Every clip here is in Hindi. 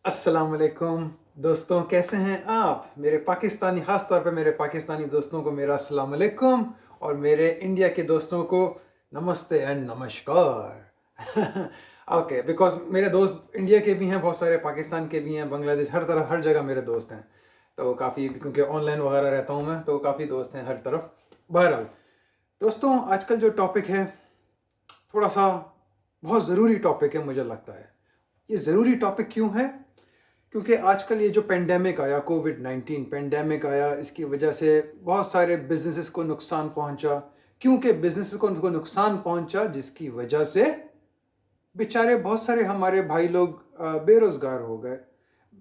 अस्सलाम वालेकुम दोस्तों, कैसे हैं आप? मेरे पाकिस्तानी, ख़ास तौर पे मेरे पाकिस्तानी दोस्तों को मेरा अस्सलाम वालेकुम और मेरे इंडिया के दोस्तों को नमस्ते एंड नमस्कार। ओके, बिकॉज़ मेरे दोस्त इंडिया के भी हैं, बहुत सारे पाकिस्तान के भी हैं, बांग्लादेश, हर तरफ हर जगह मेरे दोस्त हैं। तो काफ़ी, क्योंकि ऑनलाइन वगैरह रहता हूँ मैं, तो काफ़ी दोस्त हैं हर तरफ। बहरहाल दोस्तों, आजकल जो टॉपिक है थोड़ा-सा बहुत ज़रूरी टॉपिक है मुझे लगता है। ये ज़रूरी टॉपिक क्यों है? क्योंकि आजकल ये जो पेंडेमिक आया, कोविड-19 पेंडेमिक आया, इसकी वजह से बहुत सारे बिज़नेसेस को नुकसान पहुंचा। क्योंकि बिज़नेसेस को उनको नुकसान पहुंचा, जिसकी वजह से बेचारे बहुत सारे हमारे भाई लोग बेरोज़गार हो गए।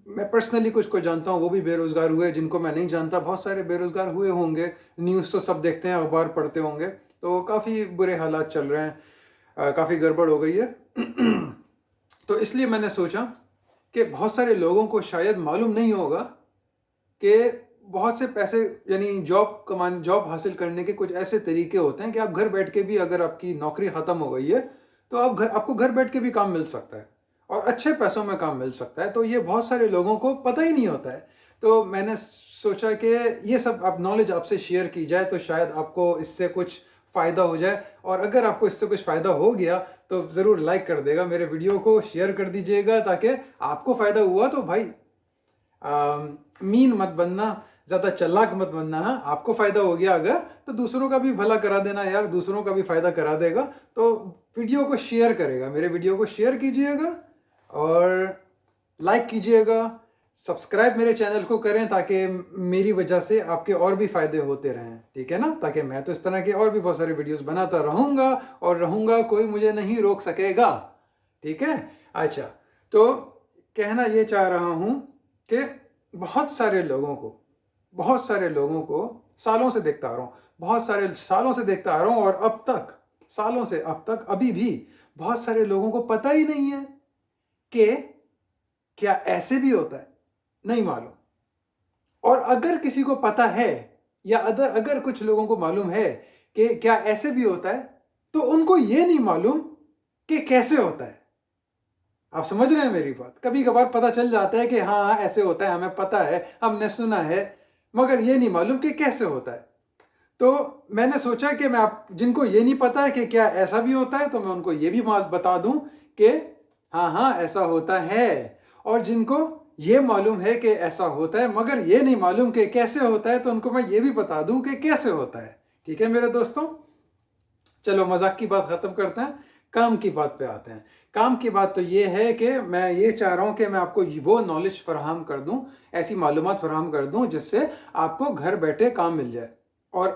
मैं पर्सनली कुछ को जानता हूँ, वो भी बेरोज़गार हुए, जिनको मैं नहीं जानता बहुत सारे बेरोज़गार हुए होंगे। न्यूज़ तो सब देखते हैं, अखबार पढ़ते होंगे, तो काफ़ी बुरे हालात चल रहे हैं, काफ़ी गड़बड़ हो गई है। तो इसलिए मैंने सोचा कि बहुत सारे लोगों को शायद मालूम नहीं होगा कि बहुत से पैसे, यानी जॉब हासिल करने के कुछ ऐसे तरीके होते हैं कि आप घर बैठ के भी, अगर आपकी नौकरी ख़त्म हो गई है, तो आपको घर बैठ के भी काम मिल सकता है और अच्छे पैसों में काम मिल सकता है। तो ये बहुत सारे लोगों को पता ही नहीं होता है। तो मैंने सोचा कि ये सब आप नॉलेज आपसे शेयर की जाए, तो शायद आपको इससे कुछ फ़ायदा हो जाए। और अगर आपको इससे कुछ फ़ायदा हो गया तो ज़रूर लाइक कर देगा, मेरे वीडियो को शेयर कर दीजिएगा, ताकि आपको फ़ायदा हुआ तो भाई मीन मत बनना, ज़्यादा चालाक मत बनना। हाँ, आपको फ़ायदा हो गया अगर, तो दूसरों का भी भला करा देना यार, दूसरों का भी फ़ायदा करा देगा। तो वीडियो को शेयर करेगा, मेरे वीडियो को शेयर कीजिएगा और लाइक कीजिएगा, सब्सक्राइब मेरे चैनल को करें, ताकि मेरी वजह से आपके और भी फ़ायदे होते रहें, ठीक है ना? ताकि मैं तो इस तरह के और भी बहुत सारे वीडियोस बनाता रहूँगा और रहूँगा, कोई मुझे नहीं रोक सकेगा, ठीक है? अच्छा, तो कहना ये चाह रहा हूँ कि बहुत सारे लोगों को सालों से देखता आ रहा हूँ, बहुत सारे सालों से देखता आ रहा हूँ, और अब तक, सालों से अब तक, अभी भी बहुत सारे लोगों को पता ही नहीं है कि क्या ऐसे भी होता है, नहीं मालूम। और अगर किसी को पता है, या अगर कुछ लोगों को मालूम है कि क्या ऐसे भी होता है, तो उनको ये नहीं मालूम कि कैसे होता है। आप समझ रहे हैं मेरी बात? कभी कभार पता चल जाता है कि हाँ ऐसे होता है, हमें पता है, हमने सुना है, मगर ये नहीं मालूम कि कैसे होता है। तो मैंने सोचा कि मैं आप जिनको ये नहीं पता है कि क्या ऐसा भी होता है, तो मैं उनको ये भी बता दूं कि हाँ हाँ ऐसा होता है। और जिनको ये मालूम है कि ऐसा होता है, मगर ये नहीं मालूम कि कैसे होता है, तो उनको मैं ये भी बता दूं कि कैसे होता है। ठीक है मेरे दोस्तों, चलो मजाक की बात खत्म करते हैं, काम की बात पे आते हैं। काम की बात तो ये है कि मैं ये चाह रहा हूँ कि मैं आपको वो नॉलेज फराहम कर दूं, ऐसी मालूमात फराहम कर दूं, जिससे आपको घर बैठे काम मिल जाए और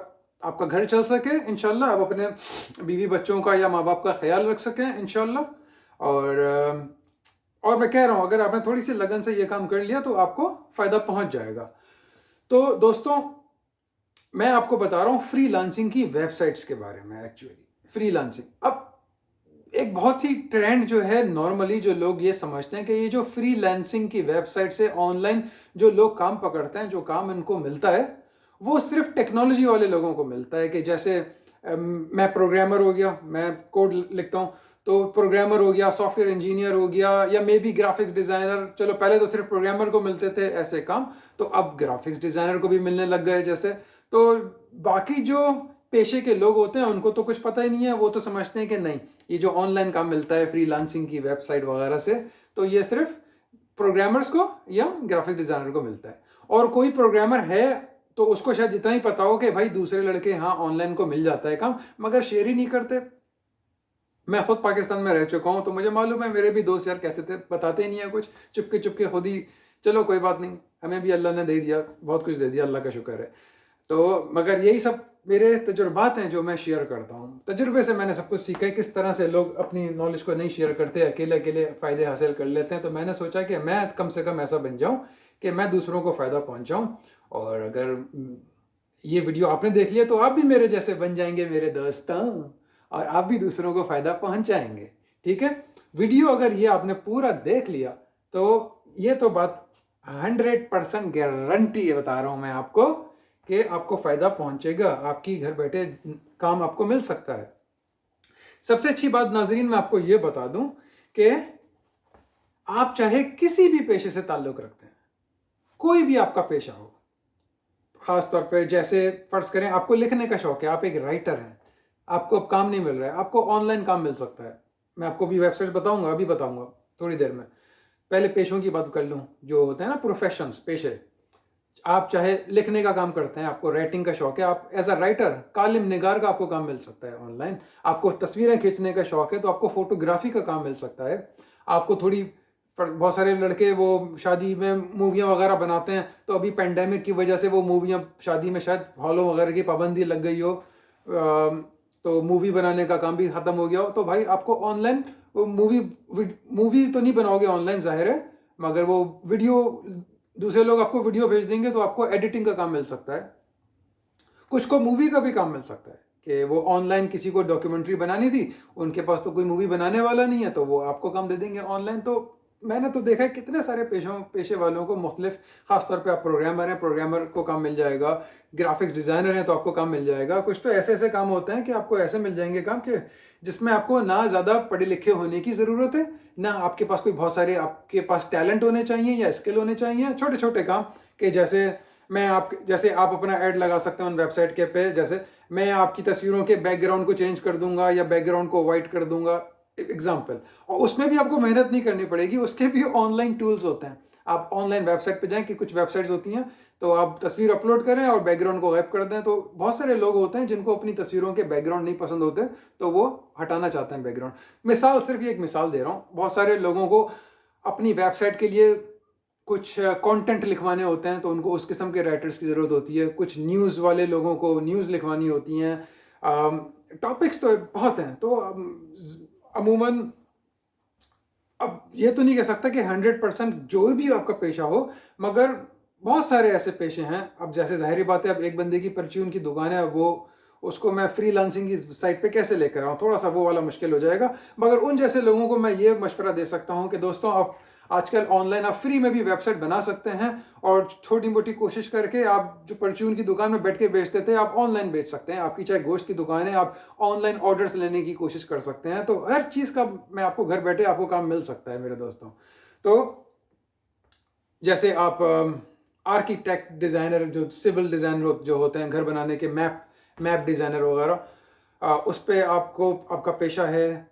आपका घर चल सके इंशाल्लाह। आप अपने बीवी बच्चों का या माँ बाप का ख्याल रख सकें इंशाल्लाह। और मैं कह रहा हूँ, अगर आपने थोड़ी सी लगन से ये काम कर लिया तो आपको फ़ायदा पहुँच जाएगा। तो दोस्तों, मैं आपको बता रहा हूँ फ्रीलांसिंग की वेबसाइट्स के बारे में। एक्चुअली फ्रीलांसिंग अब एक बहुत सी ट्रेंड जो है, नॉर्मली जो लोग ये समझते हैं कि ये जो फ्रीलांसिंग की वेबसाइट से ऑनलाइन जो लोग काम पकड़ते हैं, जो काम इनको मिलता है, वो सिर्फ टेक्नोलॉजी वाले लोगों को मिलता है। कि जैसे मैं प्रोग्रामर हो गया, मैं कोड लिखता हूँ, तो प्रोग्रामर हो गया, सॉफ्टवेयर इंजीनियर हो गया, या मे बी ग्राफिक्स डिज़ाइनर। चलो पहले तो सिर्फ प्रोग्रामर को मिलते थे ऐसे काम, तो अब ग्राफिक्स डिज़ाइनर को भी मिलने लग गए जैसे। तो बाकी जो पेशे के लोग होते हैं उनको तो कुछ पता ही नहीं है, वो तो समझते हैं कि नहीं, ये जो ऑनलाइन काम मिलता है फ्रीलांसिंग की वेबसाइट वगैरह से, तो ये सिर्फ प्रोग्रामर्स को या ग्राफिक डिज़ाइनर को मिलता है। और कोई प्रोग्रामर है तो उसको शायद इतना ही पता हो कि भाई दूसरे लड़के हाँ ऑनलाइन को मिल जाता है काम, मगर शेयर ही नहीं करते। मैं खुद पाकिस्तान में रह चुका हूँ, तो मुझे मालूम है, मेरे भी दोस्त यार कैसे थे, बताते ही नहीं है कुछ, चुपके चुपके खुद ही। चलो कोई बात नहीं, हमें भी अल्लाह ने दे दिया, बहुत कुछ दे दिया, अल्लाह का शुक्र है। तो मगर यही सब मेरे तजुर्बात हैं जो मैं शेयर करता हूँ। तजुर्बे से मैंने सब कुछ सीखा है, किस तरह से लोग अपनी नॉलेज को नहीं शेयर करते, अकेले अकेले फ़ायदे हासिल कर लेते हैं। तो मैंने सोचा कि मैं कम से कम ऐसा बन जाऊँ कि मैं दूसरों को फ़ायदा पहुँचाऊँ। और अगर ये वीडियो आपने देख लिया तो आप भी मेरे जैसे बन जाएंगे मेरे दोस्तों, और आप भी दूसरों को फ़ायदा पहुँचाएंगे। ठीक है, वीडियो अगर ये आपने पूरा देख लिया तो ये तो बात 100% गारंटी बता रहा हूँ मैं आपको कि आपको फ़ायदा पहुँचेगा, आपकी घर बैठे काम आपको मिल सकता है। सबसे अच्छी बात नाजरीन मैं आपको ये बता दूं कि आप चाहे किसी भी पेशे से ताल्लुक रखते हैं, कोई भी आपका पेशा हो, खास तौर पे जैसे फर्ज करें आपको लिखने का शौक है, आप एक राइटर हैं, आपको अब काम नहीं मिल रहा है, आपको ऑनलाइन काम मिल सकता है। मैं आपको भी वेबसाइट बताऊंगा, अभी बताऊंगा थोड़ी देर में। पहले पेशों की बात कर लूँ, जो होते हैं ना प्रोफेशंस, पेशे। आप चाहे लिखने का काम करते हैं, आपको राइटिंग का शौक है, आप एज अ राइटर, कालिम निगार का आपको काम मिल सकता है ऑनलाइन। आपको तस्वीरें खींचने का शौक है तो आपको फोटोग्राफी का काम मिल सकता है। आपको थोड़ी बहुत सारे लड़के वो शादी में मूवियाँ वगैरह बनाते हैं, तो अभी पेंडेमिक की वजह से वो मूवियाँ शादी में शायद हॉलों वगैरह की पाबंदी लग गई हो, तो मूवी बनाने का काम भी खत्म हो गया हो, तो भाई आपको ऑनलाइन मूवी मूवी तो नहीं बनाओगे ऑनलाइन जाहिर है, मगर वो वीडियो, दूसरे लोग आपको वीडियो भेज देंगे तो आपको एडिटिंग का काम मिल सकता है। कुछ को मूवी का भी काम मिल सकता है कि वो ऑनलाइन किसी को डॉक्यूमेंट्री बनानी थी, उनके पास तो कोई मूवी बनाने वाला नहीं है, तो वो आपको काम दे देंगे ऑनलाइन। तो मैंने तो देखा है कितने सारे पेशे वालों को मुख्तलिफ, खासतौर पे आप प्रोग्रामर हैं, प्रोग्रामर को काम मिल जाएगा, ग्राफिक्स डिज़ाइनर हैं तो आपको काम मिल जाएगा। कुछ तो ऐसे ऐसे काम होते हैं कि आपको ऐसे मिल जाएंगे काम कि जिसमें आपको ना ज़्यादा पढ़े लिखे होने की ज़रूरत है, ना आपके पास कोई बहुत सारे, आपके पास टैलेंट होने चाहिए या स्किल होने चाहिए। छोटे छोटे काम कि जैसे आप अपना ऐड लगा सकते हैं उन वेबसाइट के पे, जैसे मैं आपकी तस्वीरों के बैकग्राउंड को चेंज कर दूंगा या बैकग्राउंड को वाइट कर दूंगा, एग्जाम्पल। और उसमें भी आपको मेहनत नहीं करनी पड़ेगी, उसके भी ऑनलाइन टूल्स होते हैं। आप ऑनलाइन वेबसाइट पे जाएं, कि कुछ वेबसाइट्स होती हैं, तो आप तस्वीर अपलोड करें और बैकग्राउंड को गायब कर दें। तो बहुत सारे लोग होते हैं जिनको अपनी तस्वीरों के बैकग्राउंड नहीं पसंद होते, तो वो हटाना चाहते हैं बैकग्राउंड। मिसाल, सिर्फ ये एक मिसाल दे रहा हूँ। बहुत सारे लोगों को अपनी वेबसाइट के लिए कुछ कंटेंट लिखवाने होते हैं, तो उनको उस किस्म के राइटर्स की ज़रूरत होती है। कुछ न्यूज़ वाले लोगों को न्यूज़ लिखवानी होती हैं। टॉपिक्स तो बहुत हैं, तो अमूमन अब ये तो नहीं कह सकता कि 100% जो भी आपका पेशा हो, मगर बहुत सारे ऐसे पेशे हैं। अब जैसे ज़ाहिर बात है, अब एक बंदे की परचून की दुकान है, वो उसको मैं फ्रीलांसिंग की साइट पे कैसे लेकर आऊँ, थोड़ा सा वो वाला मुश्किल हो जाएगा। मगर उन जैसे लोगों को मैं ये मशवरा दे सकता हूँ कि दोस्तों, आप आजकल ऑनलाइन आप फ्री में भी वेबसाइट बना सकते हैं, और छोटी मोटी कोशिश करके आप जो परचून की दुकान में बैठ के बेचते थे, आप ऑनलाइन बेच सकते हैं। आपकी चाहे गोश्त की दुकान है, आप ऑनलाइन ऑर्डर्स लेने की कोशिश कर सकते हैं। तो हर चीज़ का मैं आपको घर बैठे आपको काम मिल सकता है मेरे दोस्तों। तो जैसे आप आर्किटेक्ट, डिज़ाइनर, जो सिविल डिज़ाइनर जो होते हैं, घर बनाने के मैप डिज़ाइनर वगैरह, उस पर आपको आपका पेशा है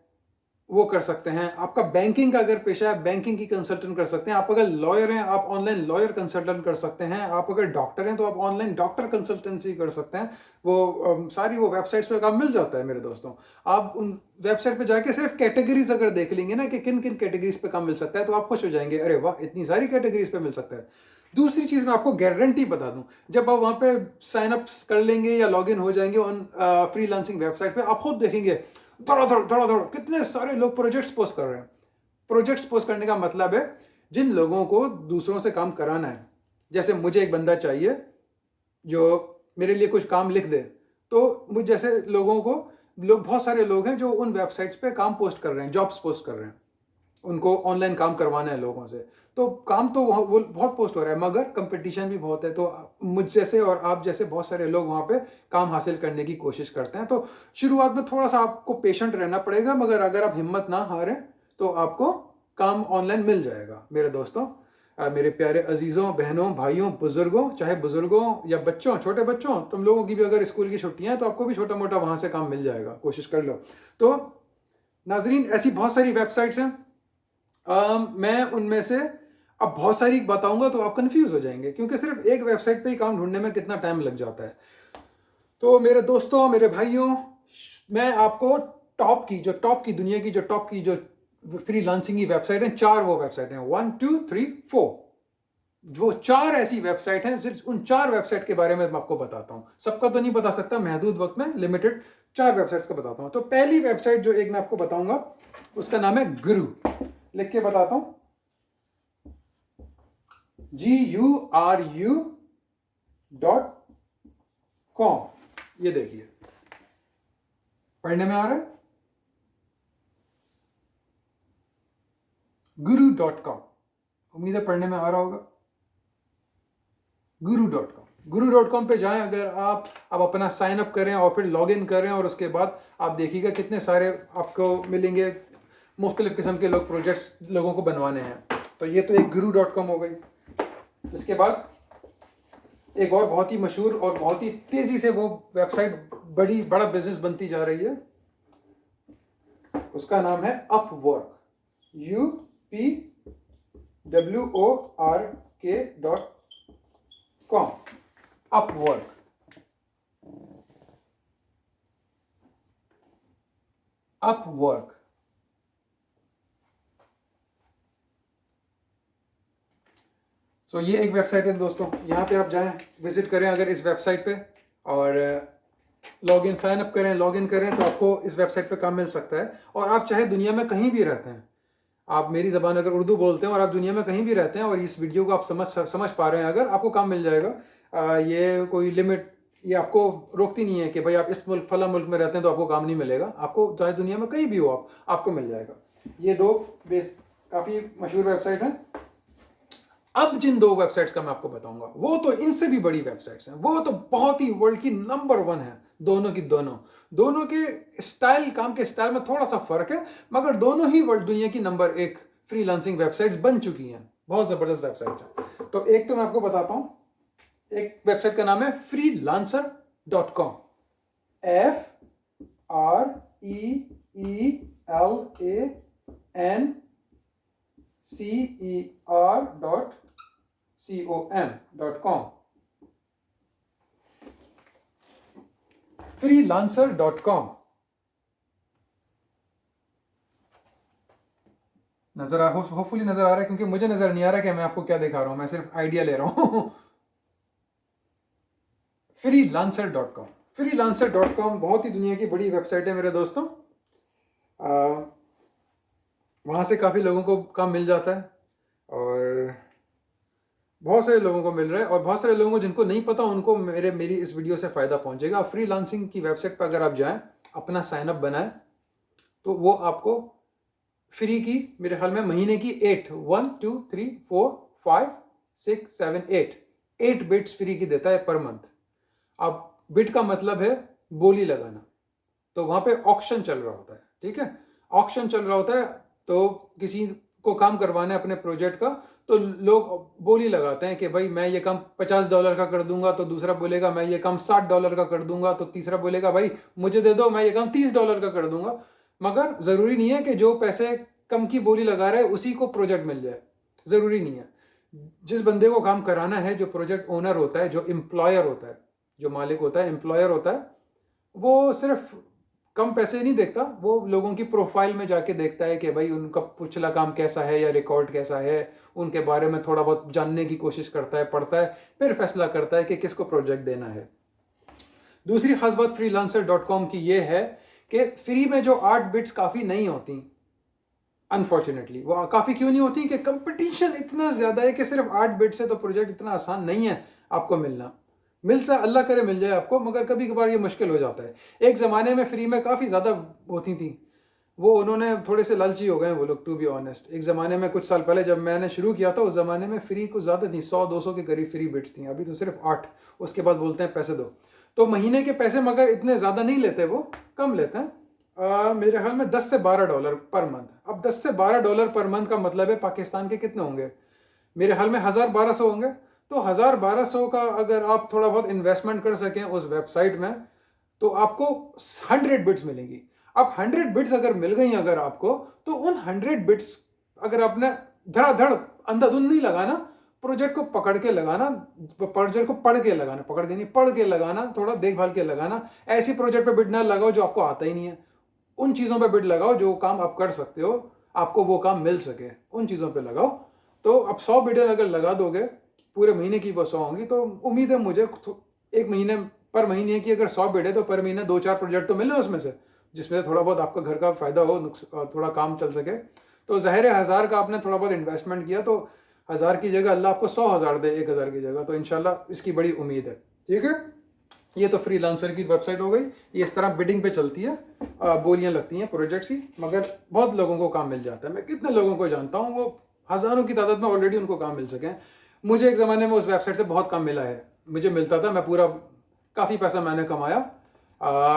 वो कर सकते हैं। आपका बैंकिंग का अगर पेशा है, बैंकिंग की कंसल्टेंट कर सकते हैं। आप अगर लॉयर हैं, आप ऑनलाइन लॉयर कंसल्टेंट कर सकते हैं। आप अगर डॉक्टर हैं तो आप ऑनलाइन डॉक्टर कंसल्टेंसी कर सकते हैं। वो सारी वो वेबसाइट्स पे काम मिल जाता है मेरे दोस्तों। आप उन वेबसाइट पे जाके सिर्फ कैटेगरीज अगर देख लेंगे ना कि किन किन कैटेगरीज पे काम मिल सकता है, तो आप खुश हो जाएंगे, अरे वाह, इतनी सारी कैटेगरीज पे मिल सकता है। दूसरी चीज़ मैं आपको गारंटी बता दूं, जब आप वहाँ पे साइन अप कर लेंगे या लॉग इन हो जाएंगे उन फ्रीलांसिंग वेबसाइट पे, आप खुद देखेंगे धड़ाधड़ कितने सारे लोग प्रोजेक्ट्स पोस्ट कर रहे हैं। प्रोजेक्ट्स पोस्ट करने का मतलब है जिन लोगों को दूसरों से काम कराना है। जैसे मुझे एक बंदा चाहिए जो मेरे लिए कुछ काम लिख दे, तो मुझ जैसे लोगों को, बहुत सारे लोग हैं जो उन वेबसाइट्स पे काम पोस्ट कर रहे हैं, जॉब्स पोस्ट कर रहे हैं, उनको ऑनलाइन काम करवाना है लोगों से। तो काम तो वो बहुत पोस्ट हो रहा है, मगर कंपटीशन भी बहुत है। तो मुझ जैसे और आप जैसे बहुत सारे लोग वहाँ पे काम हासिल करने की कोशिश करते हैं। तो शुरुआत में थोड़ा सा आपको पेशेंट रहना पड़ेगा, मगर अगर आप हिम्मत ना हारें तो आपको काम ऑनलाइन मिल जाएगा मेरे दोस्तों। मेरे प्यारे अजीज़ों, बहनों, भाइयों, बुजुर्गों, चाहे बुजुर्गों या बच्चों, छोटे बच्चों, तुम लोगों की भी अगर स्कूल की छुट्टियां हैं तो आपको भी छोटा मोटा वहाँ से काम मिल जाएगा, कोशिश कर लो। तो नाजरीन, ऐसी बहुत सारी वेबसाइट्स हैं। मैं उनमें से अब बहुत सारी बताऊंगा तो आप कंफ्यूज हो जाएंगे, क्योंकि सिर्फ एक वेबसाइट पे ही काम ढूंढने में कितना टाइम लग जाता है। तो मेरे दोस्तों, मेरे भाइयों, मैं आपको टॉप की दुनिया की जो फ्रीलांसिंग की वेबसाइट है, 4 वो वेबसाइट हैं, 1 2 3 4, जो 4 ऐसी वेबसाइट हैं, सिर्फ उन 4 वेबसाइट के बारे में मैं आपको बताता हूँ। सबका तो नहीं बता सकता, महदूद वक्त में, लिमिटेड 4 वेबसाइट्स का बताता हूँ। तो पहली वेबसाइट जो एक मैं आपको बताऊंगा, उसका नाम है गुरु। लिख के बताता हूँ, GURU.com। ये देखिए, पढ़ने में आ रहा है, guru.com। उम्मीद है पढ़ने में आ रहा होगा। guru.com पे जाएं। अगर आप अपना साइन अप करें और फिर लॉग इन करें, और उसके बाद आप देखिएगा कितने सारे आपको मिलेंगे मुख्तलिफ किस्म के प्रोजेक्ट्स लोगों को बनवाने हैं। तो ये तो एक guru.com हो गई। इसके बाद एक और बहुत ही मशहूर और बहुत ही तेजी से वो वेबसाइट बड़ा बिजनेस बनती जा रही है, उसका नाम है अपवर्क, upwork.com। Upwork, Upwork. सो ये एक वेबसाइट है दोस्तों, यहाँ पे आप जाएं, विजिट करें अगर इस वेबसाइट पे, और लॉगिन साइन अप करें, लॉगिन करें तो आपको इस वेबसाइट पे काम मिल सकता है। और आप चाहे दुनिया में कहीं भी रहते हैं, आप मेरी ज़बान अगर उर्दू बोलते हैं और आप दुनिया में कहीं भी रहते हैं और इस वीडियो को आप समझ पा रहे हैं, अगर आपको काम मिल जाएगा। ये कोई लिमिट, ये आपको रोकती नहीं है कि भाई आप इस मुल्क फला मुल्क में रहते हैं तो आपको काम नहीं मिलेगा। आपको चाहे दुनिया में कहीं भी हो आपको मिल जाएगा। ये दो काफ़ी मशहूर वेबसाइट हैं। अब जिन दो वेबसाइट्स का मैं आपको बताऊंगा वो तो इनसे भी बड़ी वेबसाइट्स हैं, वो तो बहुत ही वर्ल्ड की नंबर 1 है। दोनों की दोनों के स्टाइल, काम के स्टाइल में थोड़ा सा फर्क है, मगर दोनों ही वर्ल्ड दुनिया की नंबर 1 फ्रीलांसिंग वेबसाइट्स बन चुकी हैं। बहुत जबरदस्त वेबसाइट्स हैं। तो एक तो मैं आपको बताता हूं, एक वेबसाइट का नाम है freelancer.com, freelancer.com, freelancer.com। होपफुली नजर आ रहा है, क्योंकि मुझे नजर नहीं आ रहा कि मैं आपको क्या दिखा रहा हूं, मैं सिर्फ आइडिया ले रहा हूं। freelancer.com, freelancer.com बहुत ही दुनिया की बड़ी वेबसाइट है मेरे दोस्तों। वहाँ से काफ़ी लोगों को काम मिल जाता है, और बहुत सारे लोगों को मिल रहा है, और बहुत सारे लोगों को जिनको नहीं पता उनको मेरी इस वीडियो से फ़ायदा पहुँचेगा। फ्रीलांसिंग की वेबसाइट पर अगर आप जाएं, अपना साइनअप बनाएं, तो वो आपको फ्री की, मेरे ख्याल में महीने की 8 बिट्स फ्री की देता है पर मंथ। अब बिट का मतलब है बोली लगाना। तो वहाँ पे ऑक्शन चल रहा होता है, ठीक है, ऑक्शन चल रहा होता है। तो किसी को काम करवाना है अपने प्रोजेक्ट का, तो लोग बोली लगाते हैं कि भाई मैं ये काम $50 का कर दूंगा, तो दूसरा बोलेगा मैं ये काम $60 का कर दूंगा, तो तीसरा बोलेगा भाई मुझे दे दो, मैं ये काम $30 का कर दूंगा। मगर ज़रूरी नहीं है कि जो पैसे कम की बोली लगा रहा है उसी को प्रोजेक्ट मिल जाए, ज़रूरी नहीं है। जिस बंदे को काम कराना है, जो प्रोजेक्ट ओनर होता है, जो एम्प्लॉयर होता है, जो मालिक होता है, एम्प्लॉयर होता है, वो सिर्फ कम पैसे नहीं देखता, वो लोगों की प्रोफाइल में जाके देखता है कि भाई उनका पिछला काम कैसा है या रिकॉर्ड कैसा है, उनके बारे में थोड़ा बहुत जानने की कोशिश करता है, पढ़ता है, फिर फैसला करता है कि किसको प्रोजेक्ट देना है। दूसरी खास बात freelancer.com की ये है कि फ्री में जो 8 बिट्स काफ़ी नहीं होती, अनफॉर्चुनेटली। वो काफ़ी क्यों नहीं होती कि कंपटीशन इतना ज़्यादा है कि सिर्फ 8 बिट से तो प्रोजेक्ट इतना आसान नहीं है आपको मिलना। मिलता, अल्लाह करे मिल जाए आपको, मगर कभी कभार ये मुश्किल हो जाता है। एक ज़माने में फ्री में काफ़ी ज़्यादा होती थी, वो उन्होंने थोड़े से लालची हो गए वो लोग, टू बी ऑनेस्ट। एक ज़माने में कुछ साल पहले जब मैंने शुरू किया था, उस ज़माने में फ्री कुछ ज़्यादा थी, 100-200 के करीब फ्री बिट्स थी। अभी तो सिर्फ 8, उसके बाद बोलते हैं पैसे दो। तो महीने के पैसे मगर इतने ज़्यादा नहीं लेते, वो कम लेते हैं। मेरे ख्याल में $10 से $12 पर मंथ। अब $10 से $12 पर मंथ का मतलब है पाकिस्तान के कितने होंगे, मेरे ख्याल में 1000-1200 होंगे। तो 1000-1200 का अगर आप थोड़ा बहुत इन्वेस्टमेंट कर सकें उस वेबसाइट में, तो आपको 100 बिट्स मिलेंगी। अब 100 बिट्स अगर मिल गई अगर आपको, तो उन 100 बिट्स अगर आपने धड़ाधड़ अंधाधुंध नहीं लगाना, प्रोजेक्ट को पकड़ के लगाना, प्रोजेक्ट को पढ़ के लगाना, पकड़ के नहीं, पढ़ के लगाना, थोड़ा देखभाल के लगाना। ऐसी प्रोजेक्ट पे बिड ना लगाओ जो आपको आता ही नहीं है, उन चीज़ों पे बिड लगाओ जो काम आप कर सकते हो, आपको वो काम मिल सके, उन चीज़ों पे लगाओ। तो अब 100 बिडें अगर लगा दोगे, पूरे महीने की वो 100 होंगी, तो उम्मीद है मुझे एक महीने पर महीने की अगर 100 बिड है तो पर महीने 2-4 प्रोजेक्ट तो मिले उसमें से, जिसमें थोड़ा बहुत आपका घर का फ़ायदा हो, थोड़ा काम चल सके। तो ज़ाहिर है 1000 का आपने थोड़ा बहुत इन्वेस्टमेंट किया, तो 1000 की जगह अल्लाह आपको 100,000 दे 1000 की जगह, तो इंशाल्लाह इसकी बड़ी उम्मीद है, ठीक है। ये तो फ्रीलांसर की वेबसाइट हो गई, ये इस तरह बिडिंग पे चलती है, बोलियां लगती हैं प्रोजेक्ट्स की, मगर बहुत लोगों को काम मिल जाता है। मैं कितने लोगों को जानता हूँ, वो हज़ारों की तादाद में ऑलरेडी उनको काम मिल सके। मुझे एक ज़माने में उस वेबसाइट से बहुत काम मिला है, मुझे मिलता था, मैं पूरा काफ़ी पैसा मैंने कमाया।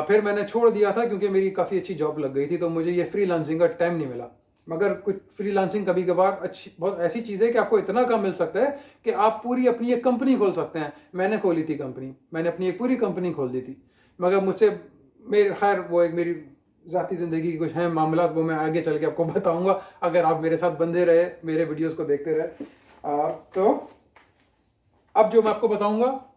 फिर मैंने छोड़ दिया था क्योंकि मेरी काफ़ी अच्छी जॉब लग गई थी, तो मुझे ये फ्रीलांसिंग का टाइम नहीं मिला। मगर कुछ फ्रीलांसिंग कभी कभार अच्छी बहुत ऐसी चीज़ है कि आपको इतना काम मिल सकता है कि आप पूरी अपनी एक कंपनी खोल सकते हैं। मैंने खोली थी कंपनी, मैंने अपनी एक पूरी कंपनी खोल दी थी, मगर मुझसे मेरे खैर वो एक मेरी ज़ाती ज़िंदगी की कुछ हैं मामला, वो मैं आगे चल के आपको बताऊंगा अगर आप मेरे साथ बंधे रहे, मेरे वीडियोस को देखते रहे। तो अब जो मैं आपको बताऊंगा,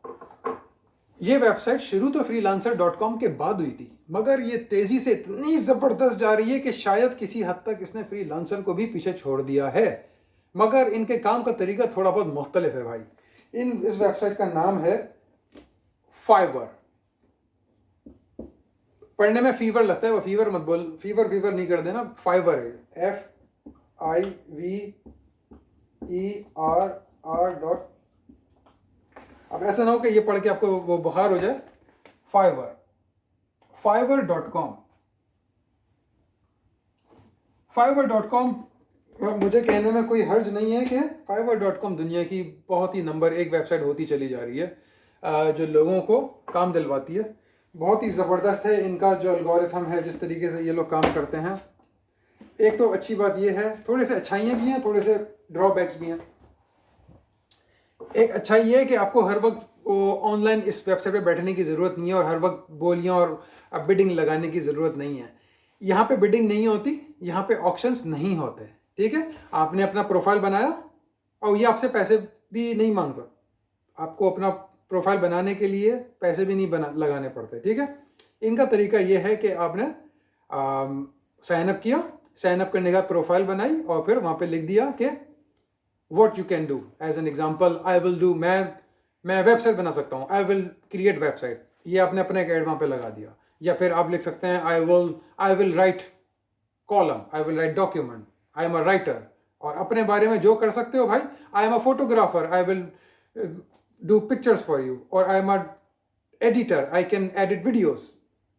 ये वेबसाइट शुरू तो freelancer.com के बाद हुई थी, मगर ये तेजी से इतनी जबरदस्त जा रही है कि शायद किसी हद तक इसने फ्रीलांसर को भी पीछे छोड़ दिया है। मगर इनके काम का तरीका थोड़ा बहुत मुख्तलिफ है भाई। इस वेबसाइट का नाम है फाइवर। पढ़ने में फीवर लगता है, वो फीवर मत बोल, फीवर फीवर नहीं कर देना, फाइवर है, FIVER.। अब ऐसा ना हो कि ये पढ़ के आपको वो बुखार हो जाए। फाइवर.com। फाइवर.com मुझे कहने में कोई हर्ज नहीं है कि फाइवर.com दुनिया की बहुत ही नंबर 1 वेबसाइट होती चली जा रही है, जो लोगों को काम दिलवाती है। बहुत ही ज़बरदस्त है इनका जो एल्गोरिथम है, जिस तरीके से ये लोग काम करते हैं। एक तो अच्छी बात ये है, थोड़े से अच्छाइयाँ भी हैं, थोड़े से ड्रॉबैक्स भी हैं। एक अच्छाई ये है कि आपको हर वक्त ऑनलाइन इस वेबसाइट पे बैठने की ज़रूरत नहीं है और हर वक्त बोलियां और बिडिंग लगाने की ज़रूरत नहीं है। यहाँ पे बिडिंग नहीं होती, यहाँ पे ऑक्शंस नहीं होते, ठीक है। आपने अपना प्रोफाइल बनाया और ये आपसे पैसे भी नहीं मांगता, आपको अपना प्रोफाइल बनाने के लिए पैसे भी नहीं लगाने पड़ते, ठीक है। इनका तरीका ये है कि आपने साइन अप किया, साइन अप करने का प्रोफाइल बनाई और फिर वहाँ पे लिख दिया कि what you can do, as an example I will do, मैं वेबसाइट बना सकता हूँ, I will create website, ये आपने अपना एक ऐड वहाँ पे लगा दिया। या फिर आप लिख सकते हैं I will write column, I will write document, I am a writer, और अपने बारे में जो कर सकते हो भाई, I am a photographer, I will do pictures for you, और I am a editor, I can edit videos,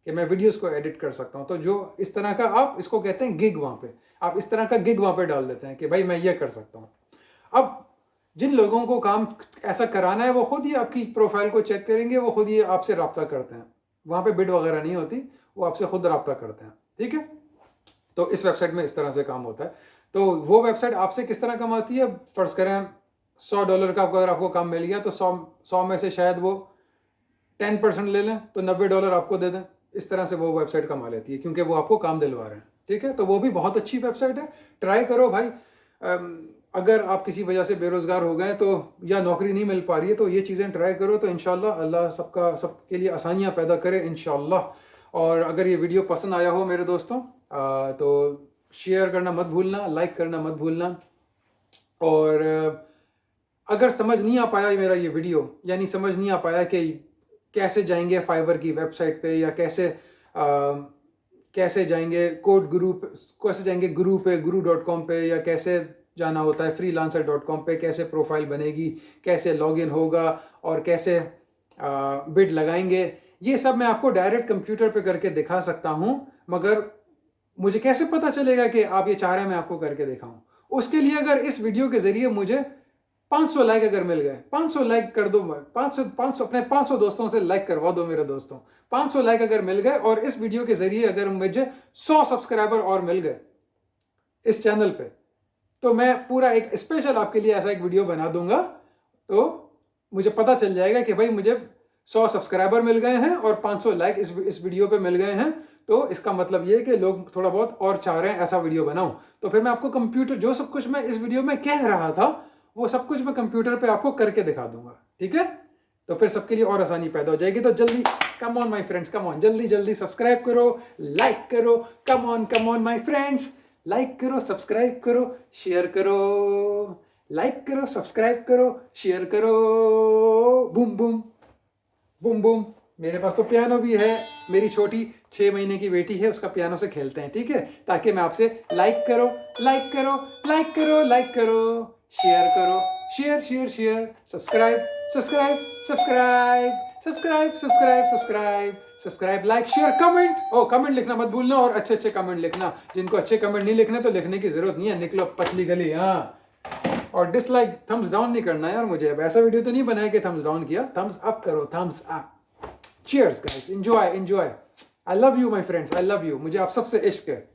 कि मैं वीडियोस को एडिट कर सकता हूँ। तो जो इस तरह का, आप इसको कहते हैं गिग, वहाँ पे आप इस तरह का गिग वहाँ पे डाल देते हैं कि भाई मैं ये कर सकता हूँ। अब जिन लोगों को काम ऐसा कराना है वो खुद ही आपकी प्रोफाइल को चेक करेंगे, वो खुद ही आपसे रब्ता करते हैं, वहाँ पे बिड वगैरह नहीं होती, वो आपसे खुद रब्ता करते हैं, ठीक है। तो इस वेबसाइट में इस तरह से काम होता है। तो वो वेबसाइट आपसे किस तरह कमाती है, फर्ज करें $100 का अगर आपको काम मिल गया तो 100 में से शायद वो 10% ले लें, तो $90 आपको दे दें। इस तरह से वो वेबसाइट कमा लेती है, क्योंकि वो आपको काम दिलवा रहे हैं, ठीक है। तो वो भी बहुत अच्छी वेबसाइट है, ट्राई करो भाई। अगर आप किसी वजह से बेरोज़गार हो गए तो, या नौकरी नहीं मिल पा रही है, तो ये चीज़ें ट्राई करो, तो इंशाल्लाह अल्लाह सबके लिए आसानियाँ पैदा करे इंशाल्लाह। और अगर ये वीडियो पसंद आया हो मेरे दोस्तों, तो शेयर करना मत भूलना, लाइक करना मत भूलना। और अगर समझ नहीं आ पाया मेरा ये वीडियो, यानी समझ नहीं आ पाया कि कैसे जाएंगे फाइवर की वेबसाइट पे, या कैसे जाएंगे कोड गुरु पे, कैसे जाएंगे गुरु पे, guru.com पे, या कैसे जाना होता है freelancer.com पे, कैसे प्रोफाइल बनेगी, कैसे लॉगिन होगा और कैसे बिड लगाएंगे, ये सब मैं आपको डायरेक्ट कंप्यूटर पे करके दिखा सकता हूँ। मगर मुझे कैसे पता चलेगा कि आप ये चाह रहे हैं मैं आपको करके दिखाऊं? उसके लिए अगर इस वीडियो के जरिए मुझे 500 लाइक अगर मिल गए, 500 लाइक कर दो, 500 अपने 500 दोस्तों से लाइक करवा दो मेरे दोस्तों। 500 लाइक अगर मिल गए और इस वीडियो के जरिए अगर मुझे 100 सब्सक्राइबर और मिल गए इस चैनल पे, तो मैं पूरा एक स्पेशल आपके लिए ऐसा एक वीडियो बना दूंगा। तो मुझे पता चल जाएगा कि भाई मुझे 100 सब्सक्राइबर मिल गए हैं और 500 लाइक इस वीडियो पे मिल गए हैं, तो इसका मतलब ये है कि लोग थोड़ा बहुत और चाह रहे हैं ऐसा वीडियो बनाऊं। तो फिर मैं आपको कंप्यूटर, जो सब कुछ मैं इस वीडियो में कह रहा था वो सब कुछ मैं कंप्यूटर पे आपको करके दिखा दूंगा, ठीक है। तो फिर सबके लिए और आसानी पैदा हो जाएगी। तो जल्दी, come on my friends, come on, जल्दी जल्दी सब्सक्राइब करो, लाइक करो, come on my friends, like करो, सब्सक्राइब करो, शेयर करो, लाइक करो, सब्सक्राइब करो, शेयर करो, बूम बूम बूम बूम। मेरे पास तो पियानो भी है, मेरी छोटी 6 महीने की बेटी है, उसका पियानो से खेलते हैं, ठीक है, ताकि मैं आपसे लाइक करो, लाइक करो, लाइक करो, लाइक करो, शेयर करो, share share share, subscribe subscribe subscribe subscribe subscribe subscribe subscribe, like, share, comment. ओ कमेंट लिखना मत भूलना, और अच्छे अच्छे कमेंट लिखना। जिनको अच्छे कमेंट नहीं लिखने तो लिखने की जरूरत नहीं है, निकलो पतली गली। हाँ, और डिसलाइक, थम्स डाउन नहीं करना यार मुझे। अब ऐसा वीडियो तो नहीं बनाया कि थम्स डाउन किया, थम्स अप करो, thumbs up. Cheers guys, enjoy enjoy. I love you my friends, I love you, मुझे आप सबसे इश्क है।